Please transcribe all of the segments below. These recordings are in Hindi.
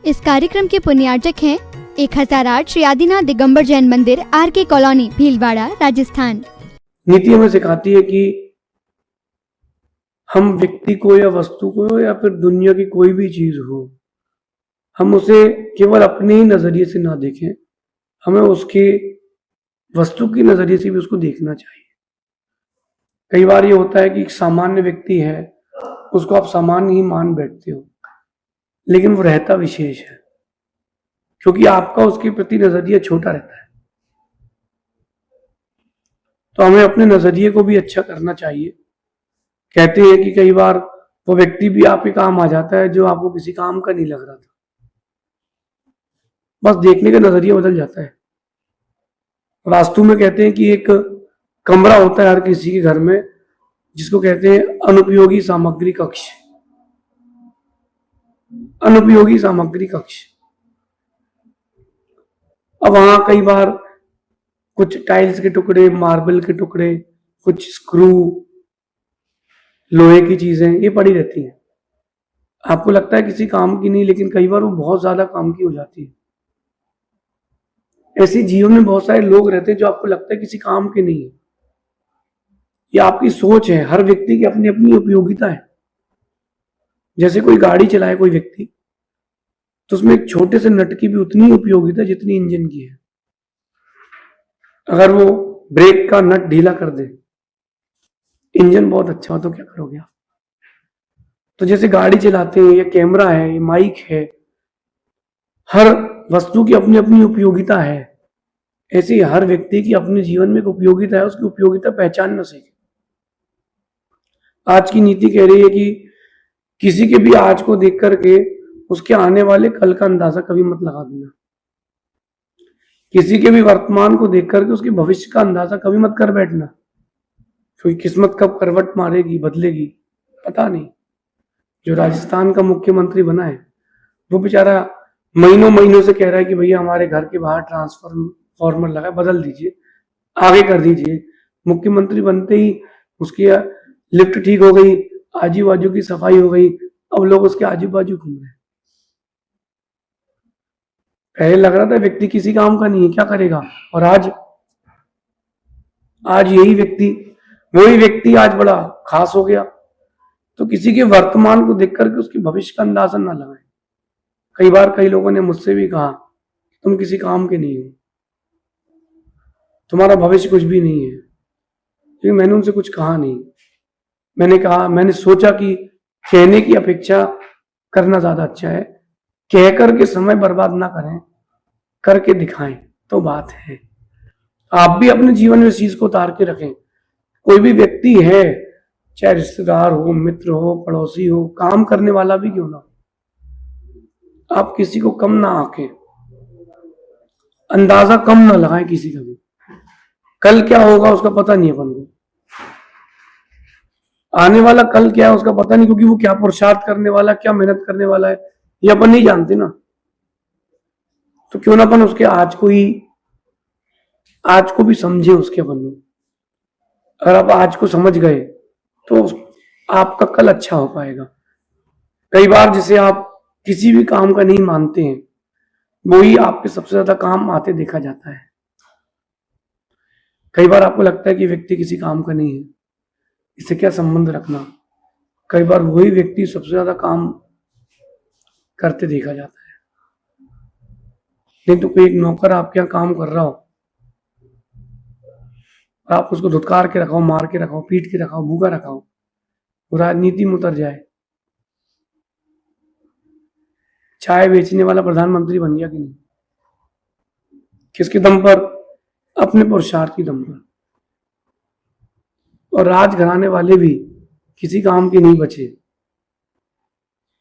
इस कार्यक्रम के पुण्यार्चक हैं 1008 श्री आदिनाथ दिगंबर जैन मंदिर, आर.के. कॉलोनी, भीलवाड़ा, राजस्थान। नीति हमें सिखाती है कि हम व्यक्ति को या वस्तु को या फिर दुनिया की कोई भी चीज हो, हम उसे केवल अपने ही नजरिए से ना देखें, हमें उसके वस्तु के नजरिए से भी उसको देखना चाहिए। कई बार ये होता है कि एक सामान्य व्यक्ति है, उसको आप सामान्य ही मान बैठते हो, लेकिन वो रहता विशेष है, क्योंकि आपका उसके प्रति नजरिया छोटा रहता है। तो हमें अपने नजरिए को भी अच्छा करना चाहिए। कहते हैं कि कई बार वो व्यक्ति भी आपके काम आ जाता है जो आपको किसी काम का नहीं लग रहा था, बस देखने का नजरिया बदल जाता है। वास्तु में कहते हैं कि एक कमरा होता है हर किसी के घर में, जिसको कहते हैं अनुपयोगी सामग्री कक्ष। अनुपयोगी सामग्री कक्ष। अब वहां कई बार कुछ टाइल्स के टुकड़े, मार्बल के टुकड़े, कुछ स्क्रू, लोहे की चीजें ये पड़ी रहती हैं। आपको लगता है किसी काम की नहीं, लेकिन कई बार वो बहुत ज्यादा काम की हो जाती है। ऐसे जीवन में बहुत सारे लोग रहते हैं जो आपको लगता है किसी काम के नहीं है। ये आपकी सोच है। हर व्यक्ति की अपनी अपनी उपयोगिता है। जैसे कोई गाड़ी चलाए कोई व्यक्ति, तो उसमें एक छोटे से नट की भी उतनी उपयोगिता जितनी इंजन की है। अगर वो ब्रेक का नट ढीला कर दे, इंजन बहुत अच्छा हो, तो क्या करोगे आप? तो जैसे गाड़ी चलाते हैं, ये कैमरा है, ये माइक है, हर वस्तु की अपनी अपनी उपयोगिता है। ऐसे ही हर व्यक्ति की अपने जीवन में एक उपयोगिता है, उसकी उपयोगिता पहचानना सीखे। आज की नीति कह रही है कि किसी के भी आज को देख करके उसके आने वाले कल का अंदाजा कभी मत लगा देना। किसी के भी वर्तमान को देख करके उसके भविष्य का अंदाजा कभी मत कर बैठना, क्योंकि किस्मत कब करवट मारेगी, बदलेगी, पता नहीं। जो राजस्थान का मुख्यमंत्री बना है, वो बेचारा महीनों महीनों से कह रहा है कि भैया हमारे घर के बाहर ट्रांसफार्मर लगा, बदल दीजिए, आगे कर दीजिए। मुख्यमंत्री बनते ही उसकी लिफ्ट ठीक हो गई, आजू बाजू की सफाई हो गई, अब लोग उसके आजू बाजू घूम रहे हैं। पहले लग रहा था व्यक्ति किसी काम का नहीं है, क्या करेगा, और आज यही व्यक्ति, वही व्यक्ति आज बड़ा खास हो गया। तो किसी के वर्तमान को देख करके उसके भविष्य का अंदाजा ना लगाएं। कई बार कई लोगों ने मुझसे भी कहा, तुम किसी काम के नहीं हो, तुम्हारा भविष्य कुछ भी नहीं है। क्योंकि मैंने उनसे कुछ कहा नहीं। मैंने सोचा कि कहने की अपेक्षा करना ज्यादा अच्छा है। कह करके समय बर्बाद ना करें, करके दिखाएं तो बात है। आप भी अपने जीवन में इस चीज को उतार के रखें। कोई भी व्यक्ति है, चाहे रिश्तेदार हो, मित्र हो, पड़ोसी हो, काम करने वाला भी क्यों ना, आप किसी को कम ना आके, अंदाजा कम ना लगाएं किसी का भी। कल क्या होगा उसका पता नहीं है अपन को। आने वाला कल क्या है उसका पता नहीं, क्योंकि वो क्या पुरुषार्थ करने वाला, क्या मेहनत करने वाला है, ये अपन नहीं जानते ना। तो क्यों ना अपन उसके आज को भी समझे उसके अपन में। अगर आप आज को समझ गए तो आपका कल अच्छा हो पाएगा। कई बार जिसे आप किसी भी काम का नहीं मानते हैं, वो ही आपके सबसे ज्यादा काम आते देखा जाता है। कई बार आपको लगता है कि व्यक्ति किसी काम का नहीं है, इससे क्या संबंध रखना। कई बार वही व्यक्ति सबसे ज्यादा काम करते देखा जाता है। नहीं तो कोई एक नौकर आपके यहाँ काम कर रहा हो, आप उसको धुतकार के रखाओ, मार के रखाओ, पीट के रखाओ, भूखा रखाओ, वो राजनीति में उतर जाए। चाय बेचने वाला प्रधानमंत्री बन गया कि नहीं? किसके दम पर? अपने पुरुषार्थ की दम पर। और राज घराने वाले भी किसी काम के नहीं बचे,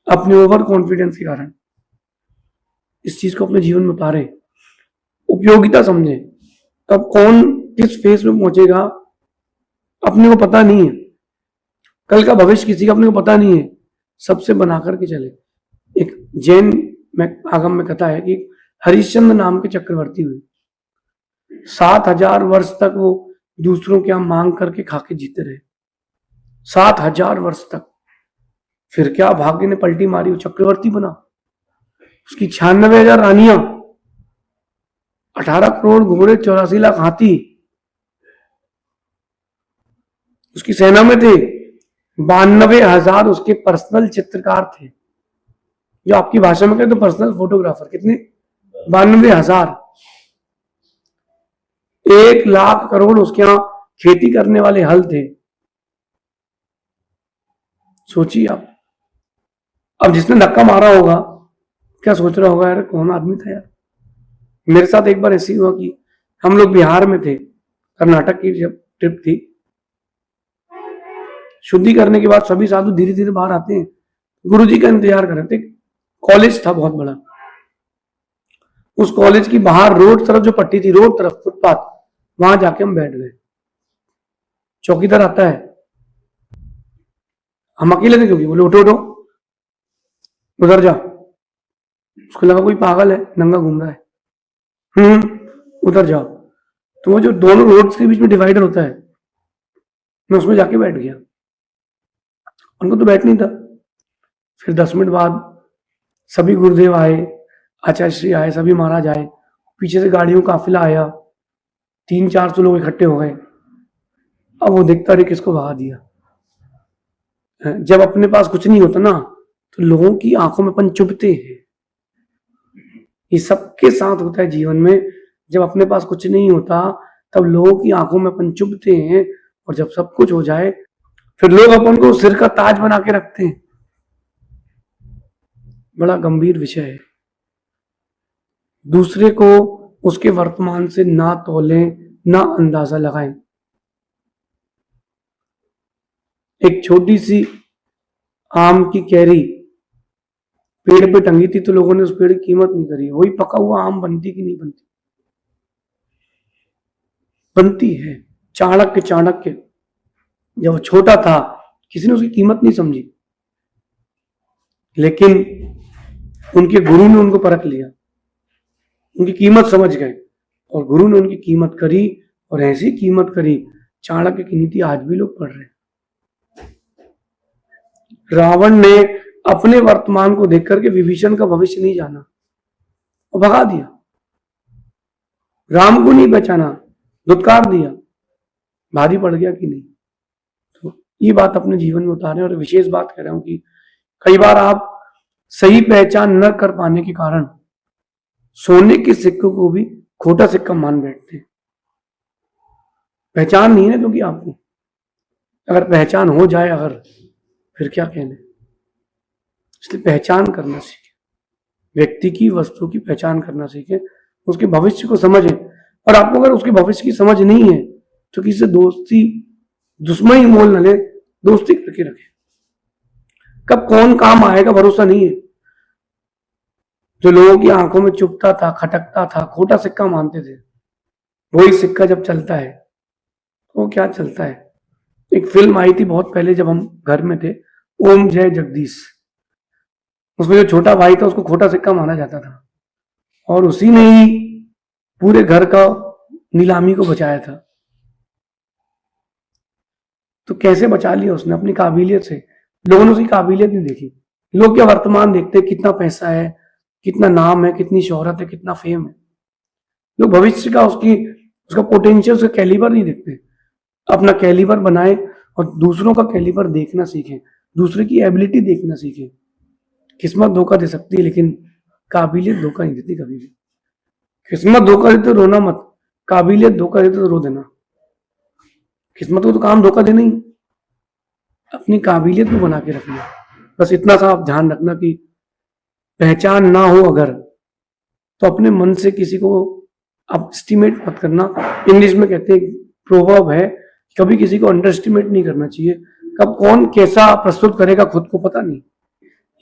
अपने ओवर कॉन्फिडेंस के कारण। इस चीज को अपने जीवन में उतारे, उपयोगिता समझे। तब कौन किस फेस में पहुंचेगा अपने को पता नहीं है। कल का भविष्य किसी का अपने को पता नहीं है। सबसे बना करके चले। एक जैन में आगम में कथा है कि हरिश्चंद्र नाम के चक्रवर्ती हुए, 7,000 वर्ष तक वो दूसरों के यहां मांग करके खाके जीते रहे। 7,000 वर्ष तक। फिर क्या भाग्य ने पलटी मारी, वो चक्रवर्ती बना। उसकी 96,000 रानियां, 18 करोड़ घोड़े, 84 लाख हाथी उसकी सेना में थे। 92,000 उसके पर्सनल चित्रकार थे, जो आपकी भाषा में कहें तो पर्सनल फोटोग्राफर। कितने? 92,000। 1 लाख करोड़ उसके यहां खेती करने वाले हल थे। सोचिए आप। अब जिसने धक्का मारा होगा क्या सोच रहा होगा, यार कौन आदमी था यार। मेरे साथ एक बार ऐसी हुआ कि हम लोग बिहार में थे, कर्नाटक की जब ट्रिप थी, शुद्धि करने के बाद सभी साधु धीरे धीरे बाहर आते हैं, गुरुजी का इंतजार कर रहे थे। कॉलेज था बहुत बड़ा, उस कॉलेज की बाहर रोड तरफ जो पट्टी थी, रोड तरफ फुटपाथ, वहां जाके हम बैठ गए। चौकीदार आता है, हम अकेले थे क्योंकि, बोले उठो उठो उधर जा। उसको लगा कोई पागल है, नंगा घूम रहा है, उधर जाओ। तो वो जो दोनों रोड्स के बीच में डिवाइडर होता है, मैं उसमें जाके बैठ गया। उनको तो बैठ नहीं था। फिर 10 मिनट बाद सभी गुरुदेव आए, आचार्य श्री आए, सभी महाराज आए, पीछे से गाड़ियों का काफिला आया, 300-400 लोग इकट्ठे हो गए। अब वो देखता रहे किसको भगा दिया। जब अपने पास कुछ नहीं होता ना, तो लोगों की आंखों में अपन चुभते हैं। ये सबके साथ होता है जीवन में। जब अपने पास कुछ नहीं होता तब लोगों की आंखों में अपन चुभते हैं, और जब सब कुछ हो जाए फिर लोग अपन को सिर का ताज बना के रखते हैं। बड़ा गंभीर विषय है। दूसरे को उसके वर्तमान से ना तौलें, ना अंदाजा लगाएं। एक छोटी सी आम की कैरी पेड़ पे टंगी थी, तो लोगों ने उस पेड़ की कीमत नहीं करी। वही पका हुआ आम बनती कि नहीं बनती? बनती है। चाणक्य जब वो छोटा था किसी ने उसकी कीमत नहीं समझी, लेकिन उनके गुरु ने उनको परख लिया, उनकी कीमत समझ गए, और गुरु ने उनकी कीमत करी, और ऐसी कीमत करी। चाणक्य की नीति आज भी लोग पढ़ रहे हैं। रावण ने अपने वर्तमान को देख करके विभीषण का भविष्य नहीं जाना और भगा दिया। राम को नहीं पहचाना, धुतकार दिया। भारी पड़ गया कि नहीं? तो ये बात अपने जीवन में उतारें। और विशेष बात कह रहा हूं कि कई बार आप सही पहचान न कर पाने के कारण सोने के सिक्कों को भी खोटा सिक्का मान बैठते हैं। पहचान नहीं है ना क्योंकि आपको, अगर पहचान हो जाए अगर, फिर क्या कहने। इसलिए पहचान करना सीखें, व्यक्ति की, वस्तु की पहचान करना सीखें, उसके भविष्य को समझें। और आपको अगर उसके भविष्य की समझ नहीं है तो किसी से दोस्ती, दुश्मनी मोल न ले, दोस्ती करके रखें। कब कौन काम आएगा भरोसा नहीं है। जो लोगों की आंखों में चुभता था, खटकता था, खोटा सिक्का मानते थे, वही सिक्का जब चलता है तो क्या चलता है। एक फिल्म आई थी बहुत पहले जब हम घर में थे, ओम जय जगदीश। उसमें जो छोटा भाई था उसको खोटा सिक्का माना जाता था, और उसी ने ही पूरे घर का नीलामी को बचाया था। तो कैसे बचा लिया उसने? अपनी काबिलियत से। लोगों ने उसकी काबिलियत नहीं देखी। लोग क्या वर्तमान देखते हैं, कितना पैसा है, कितना नाम है, कितनी शोहरत है, कितना फेम है। लोग भविष्य का, उसका पोटेंशियल, उसका कैलिबर नहीं देखते। अपना कैलिबर बनाए और दूसरों का कैलिबर देखना सीखें, दूसरे की एबिलिटी देखना सीखें। किस्मत धोखा दे सकती है लेकिन काबिलियत धोखा नहीं देती कभी भी। किस्मत धोखा देते तो रोना मत, काबिलियत धोखा देते तो रो देना। किस्मत को तो काम धोखा देना ही, अपनी काबिलियत को बना के रखना। बस इतना सा आप ध्यान रखना कि पहचान ना हो अगर, तो अपने मन से किसी को आप एस्टिमेट मत करना। इंग्लिश में कहते हैं, प्रोवर्ब है, कभी किसी को अंडर एस्टिमेट नहीं करना चाहिए। कब कौन कैसा प्रस्तुत करेगा खुद को पता नहीं।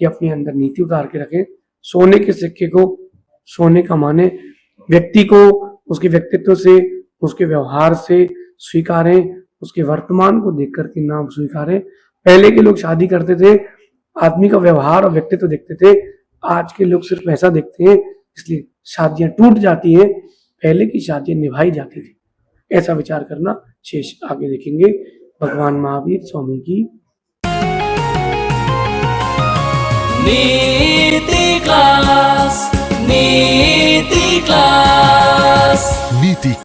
ये अपने अंदर नीति उतार के रखें। सोने के सिक्के को सोने का माने, व्यक्ति को उसके व्यक्तित्व से, उसके व्यवहार से स्वीकारें, उसके वर्तमान को देख करके नाम स्वीकारें। पहले के लोग शादी करते थे, आदमी का व्यवहार और व्यक्तित्व देखते थे। आज के लोग सिर्फ पैसा देखते हैं, इसलिए शादियां टूट जाती हैं। पहले की शादियां निभाई जाती थी। ऐसा विचार करना। शेष आगे देखेंगे। भगवान महावीर स्वामी की नीति क्लास, नीति क्लास, नीति